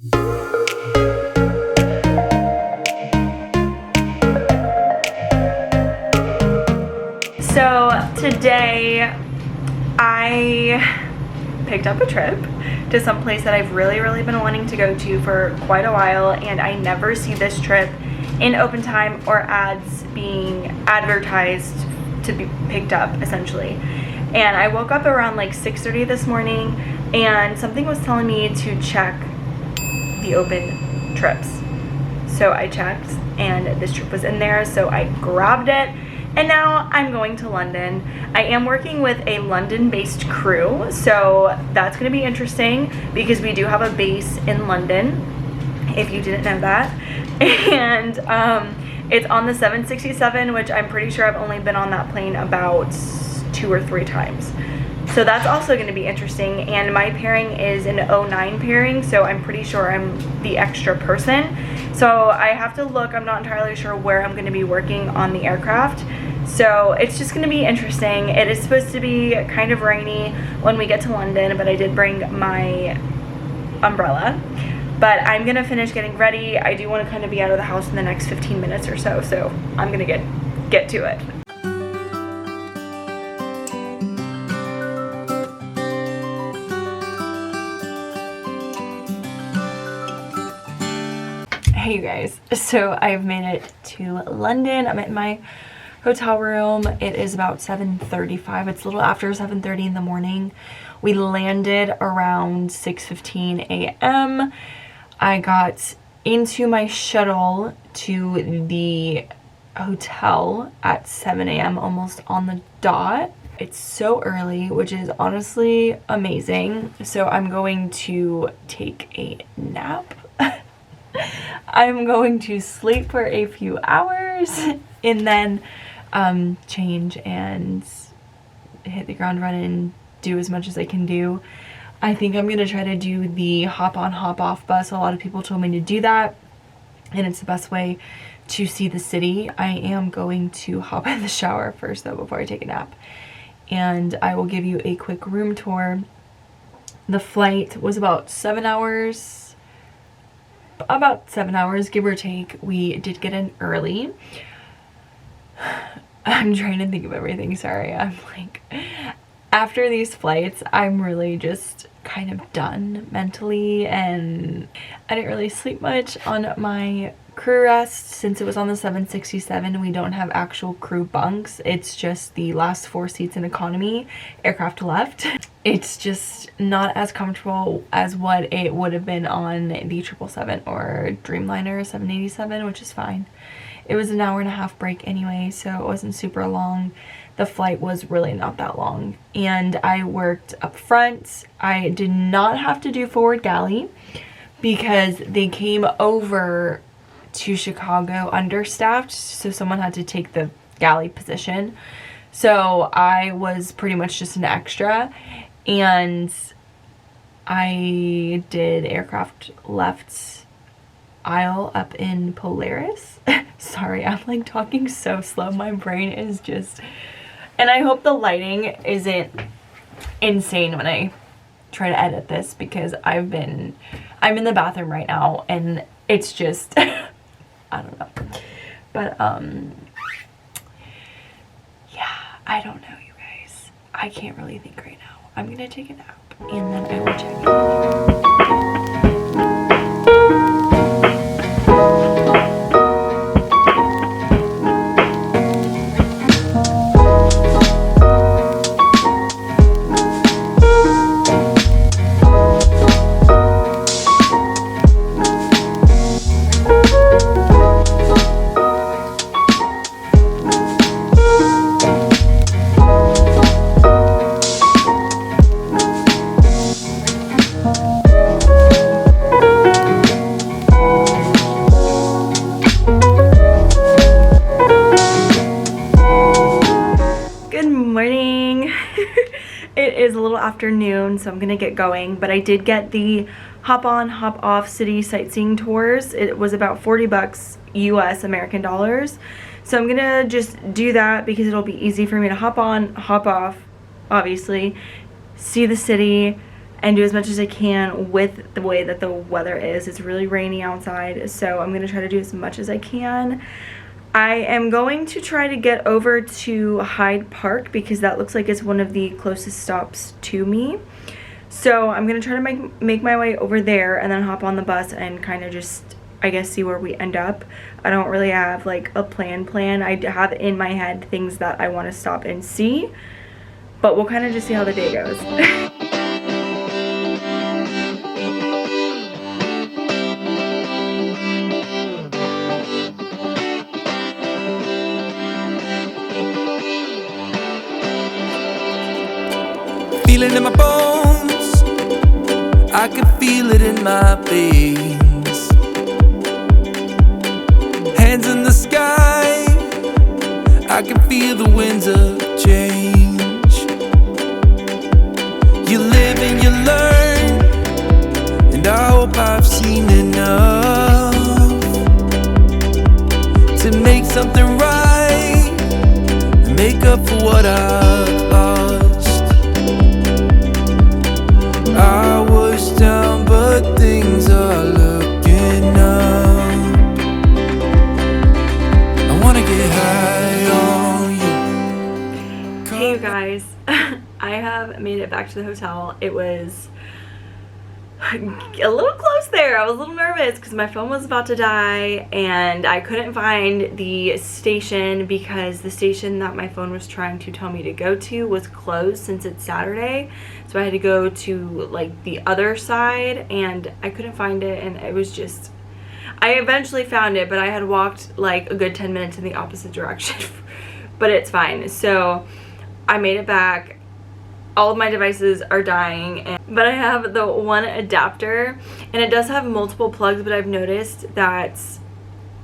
So today I picked up a trip to some place that I've really been wanting to go to for quite a while, and I never see this trip in open time or ads being advertised to be picked up, essentially. And I woke up around like 6:30 this morning and something was telling me to check the open trips. So I checked and this trip was in there, so I grabbed it. And now I'm going to London. I am working with a London-based crew, so that's going to be interesting because we do have a base in London, if you didn't know that. And it's on the 767, which I'm pretty sure I've only been on that plane about 2 or 3 times. So that's also going to be interesting. And my pairing is an 09 pairing, so I'm pretty sure I'm the extra person. So I have to look. I'm not entirely sure where I'm going to be working on the aircraft. So it's just going to be interesting. It is supposed to be kind of rainy when we get to London, but I did bring my umbrella. But I'm going to finish getting ready. I do want to kind of be out of the house in the next 15 minutes or so. So I'm going to get to it. Hey you guys, so I've made it to London. I'm in my hotel room. It is about 7:35. It's a little after 7:30 in the morning. We landed around 6:15 a.m. I got into my shuttle to the hotel at 7 a.m. almost on the dot. It's so early, which is honestly amazing. So I'm going to take a nap. I'm going to sleep for a few hours and then change and hit the ground running and do as much as I can do. I think I'm going to try to do the hop on hop off bus. A lot of people told me to do that, and it's the best way to see the city. I am going to hop in the shower first though before I take a nap, and I will give you a quick room tour. The flight was about 7 hours. About 7 hours, give or take. We did get in early. I'm trying to think of everything, sorry. I'm like, after these flights, I'm really just kind of done mentally, and I didn't really sleep much on my crew rest. Since it was on the 767, we don't have actual crew bunks. It's just the last 4 seats in economy aircraft left. It's just not as comfortable as what it would have been on the 777 or Dreamliner 787, which is fine. It was an hour and a half break anyway, so it wasn't super long. The flight was really not that long, and I worked up front. I did not have to do forward galley because they came over to Chicago understaffed, so someone had to take the galley position. So I was pretty much just an extra, and I did aircraft left aisle up in Polaris. Sorry, I'm like talking so slow. My brain is just, and I hope the lighting isn't insane when I try to edit this, because I'm in the bathroom right now and it's just I don't know, but yeah, I don't know, you guys. I can't really think right now. I'm gonna take a nap and then I will check in. Afternoon, so I'm gonna get going, but I did get the hop on hop off city sightseeing tours. It was about 40 bucks US American dollars, so I'm gonna just do that because it'll be easy for me to hop on hop off, obviously, see the city, and do as much as I can with the way that the weather is. It's really rainy outside, so I'm gonna try to do as much as I can. I am going to try to get over to Hyde Park because that looks like it's one of the closest stops to me. So I'm gonna try to make my way over there and then hop on the bus and kind of just, I guess, see where we end up. I don't really have like a plan. I have in my head things that I want to stop and see, but we'll kind of just see how the day goes. Feel it in my bones, I can feel it in my veins. Hands in the sky, I can feel the winds of change. You live and you learn, and I hope I've seen enough to make something right and make up for what I've lost. I was down, but things are looking up. I wanna get high on you. Hey you guys, I have made it back to the hotel. It was a little close there. I was a little nervous because my phone was about to die and I couldn't find the station because the station that my phone was trying to tell me to go to was closed since it's Saturday. So I had to go to like the other side and I couldn't find it, and it was just, I eventually found it, but I had walked like a good 10 minutes in the opposite direction. But it's fine. So I made it back. All of my devices are dying, but I have the one adapter, and it does have multiple plugs, but I've noticed that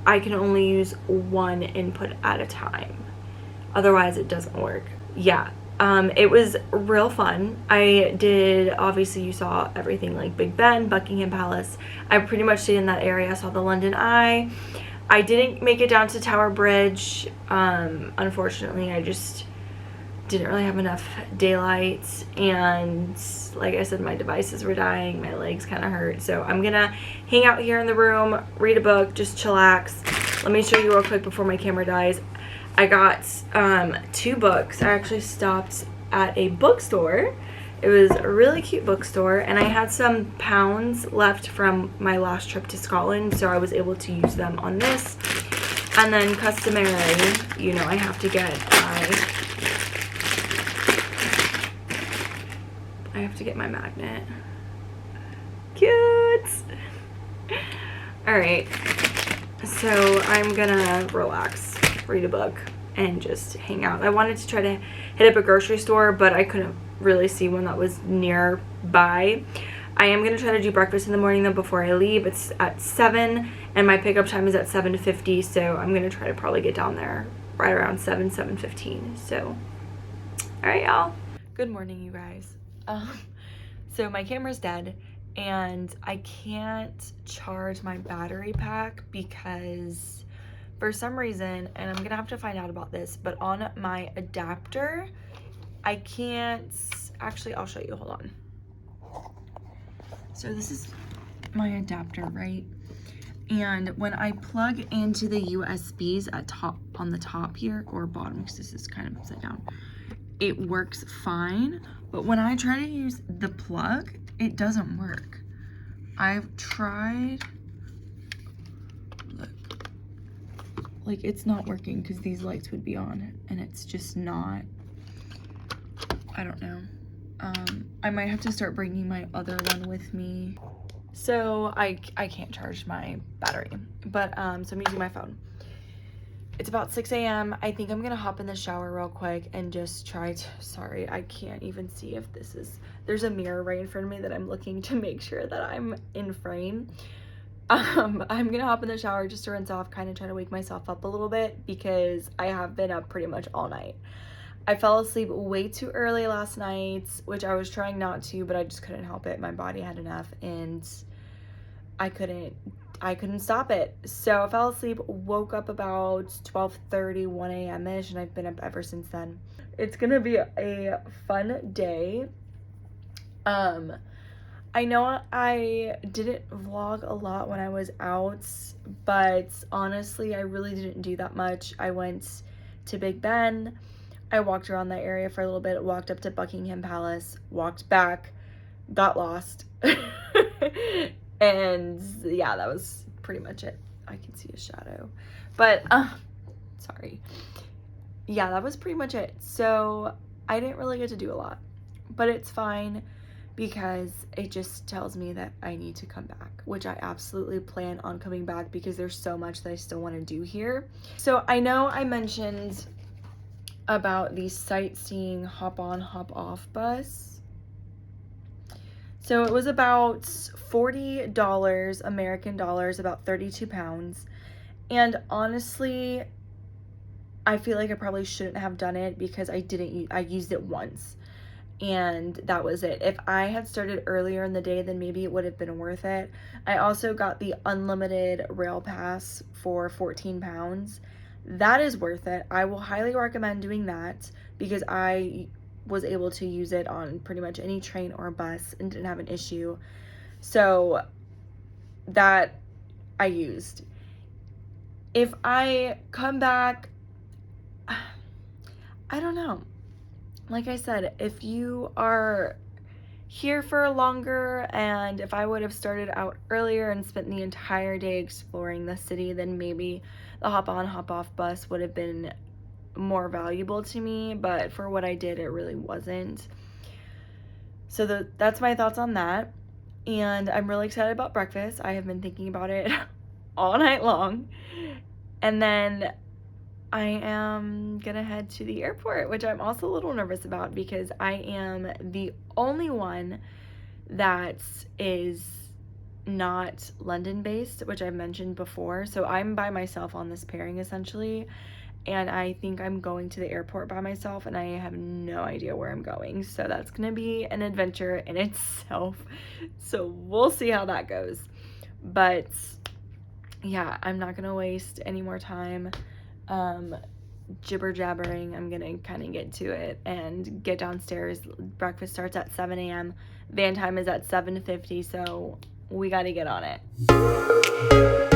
I can only use one input at a time. Otherwise it doesn't work. Yeah, it was real fun. I did, obviously you saw everything like Big Ben, Buckingham Palace. I pretty much stayed in that area. I saw the London Eye. I didn't make it down to Tower Bridge. Unfortunately, I just didn't really have enough daylight, and like I said, my devices were dying, my legs kind of hurt, so I'm gonna hang out here in the room, read a book, just chillax. Let me show you real quick before my camera dies. I got 2 books. I actually stopped at a bookstore. It was a really cute bookstore, and I had some pounds left from my last trip to Scotland, so I was able to use them on this. And then customarily, you know, I have to get my magnet. Cute. All right, so I'm gonna relax, read a book, and just hang out. I wanted to try to hit up a grocery store, but I couldn't really see one that was nearby. I am gonna try to do breakfast in the morning though before I leave. It's at 7 and my pickup time is at 7:50, so I'm gonna try to probably get down there right around 7:15. So all right, y'all, good morning, you guys. So my camera's dead and I can't charge my battery pack because for some reason, and I'm gonna have to find out about this, but on my adapter I can't, actually I'll show you, hold on. So this is my adapter, right? And when I plug into the USBs on the top here, or bottom, because this is kind of upside down, it works fine. But when I try to use the plug, it doesn't work. I've tried, look, like it's not working because these lights would be on and it's just not, I don't know. I might have to start bringing my other one with me. So I can't charge my battery, but so I'm using my phone. It's about 6 a.m. I think I'm gonna hop in the shower real quick and just try to, sorry, I can't even see if this is, there's a mirror right in front of me that I'm looking to make sure that I'm in frame. I'm gonna hop in the shower just to rinse off, kind of try to wake myself up a little bit because I have been up pretty much all night. I fell asleep way too early last night, which I was trying not to, but I just couldn't help it. My body had enough and I couldn't stop it. So I fell asleep, woke up about 12:30, 1 a.m. ish, and I've been up ever since then. It's gonna be a fun day. I know I didn't vlog a lot when I was out, but honestly, I really didn't do that much. I went to Big Ben. I walked around that area for a little bit, walked up to Buckingham Palace, walked back, got lost. And yeah, that was pretty much it. I can see a shadow. But, sorry. Yeah, that was pretty much it. So I didn't really get to do a lot. But it's fine because it just tells me that I need to come back, which I absolutely plan on coming back because there's so much that I still want to do here. So I know I mentioned about the sightseeing hop on hop off bus. So it was about $40 American dollars, about 32 pounds. And honestly, I feel like I probably shouldn't have done it because I used it once and that was it. If I had started earlier in the day, then maybe it would have been worth it. I also got the unlimited rail pass for 14 pounds. That is worth it. I will highly recommend doing that because I was able to use it on pretty much any train or bus and didn't have an issue. So that I used. If I come back, I don't know. Like I said, if you are here for longer and if I would have started out earlier and spent the entire day exploring the city, then maybe the hop on hop off bus would have been more valuable to me, but for what I did, it really wasn't. So that's my thoughts on that. And I'm really excited about breakfast. I have been thinking about it all night long. And then I am gonna head to the airport, which I'm also a little nervous about because I am the only one that is not London based, which I've mentioned before. So I'm by myself on this pairing essentially. And I think I'm going to the airport by myself and I have no idea where I'm going. So that's gonna be an adventure in itself. So we'll see how that goes. But yeah, I'm not gonna waste any more time jibber jabbering. I'm gonna kind of get to it and get downstairs. Breakfast starts at 7 a.m. Van time is at 7:50, so we got to get on it.